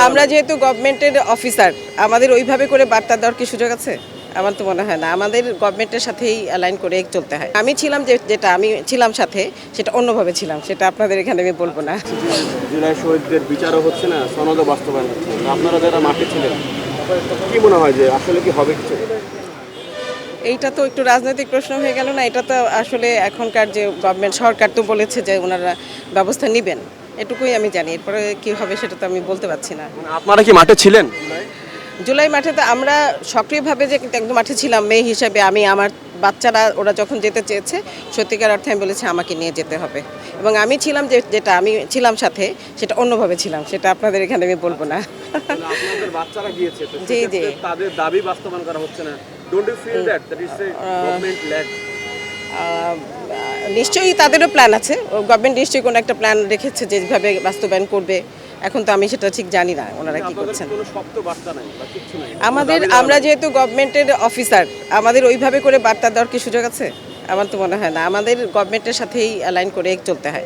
আমরা যেহেতু গভর্নমেন্টের অফিসার, আমাদের ওইভাবে করে বার্তা দেওয়ার কি সুযোগ আছে? আমার তো মনে হয় না। আমাদের গভর্নমেন্টের সাথেই অ্যালাইন করে চলতে হয়। আমি ছিলাম যেটা আমি ছিলাম সাথে, সেটা অন্যভাবে ছিলাম, সেটা আপনাদের এখানে আমি বলবো না। জুলাই শহীদদের বিচারও হচ্ছে না, সনদও বাস্তবায়ন হচ্ছে না। আপনারা যারা মাঠে ছিলেন, কি মনে হয় যে আসলে কি হবে কিছু? এইটা তো একটু রাজনৈতিক প্রশ্ন হয়ে গেল না? এটা তো আসলে এখনকার যে গভর্নমেন্ট সরকার তো বলেছে যে ওনারা ব্যবস্থা নেবেন, এটুকুই আমি জানি। এরপরে কি হবে সেটা তো আমি বলতে পারছি না। মানে আপনারা কি মাঠে ছিলেন? জুলাই মাঠে তো আমরা সক্রিয়ভাবে যে কিন্তু একদম মাঠে ছিলাম মেয়ে হিসেবে। আমি আমার বাচ্চারা ওরা যখন যেতে চেয়েছে, সত্যিকার অর্থে আমি বলেছি আমাকে নিয়ে যেতে হবে। এবং আমি ছিলাম যেটা আমি ছিলাম সাথে, সেটা অন্যভাবে ছিলাম, সেটা আপনাদের এখানে আমি বলবো না। মানে আপনাদের বাচ্চারা গিয়েছে, তো জি, সেক্ষেত্রে জি। তাদের দাবি বাস্তবায়ন করা হচ্ছে না। Don't you feel that that is a government lag? নিশ্চয়ই তাদেরও প্ল্যান আছে। গভর্নমেন্ট নিশ্চয়ই কোনো একটা প্ল্যান রেখেছে যে যেভাবে বাস্তবায়ন করবে। এখন তো আমি সেটা ঠিক জানি না ওনারা কি আপনাদের করছেন। কোনো শক্ত বার্তা নাই বা কিচ্ছু নাই? আমরা যেহেতু গভর্নমেন্টের অফিসার, আমাদের ওইভাবে করে বার্তা দেওয়ার কি সুযোগ আছে? আমার তো মনে হয় না। আমাদের গভর্নমেন্টের সাথেই অ্যালাইন করে চলতে হয়।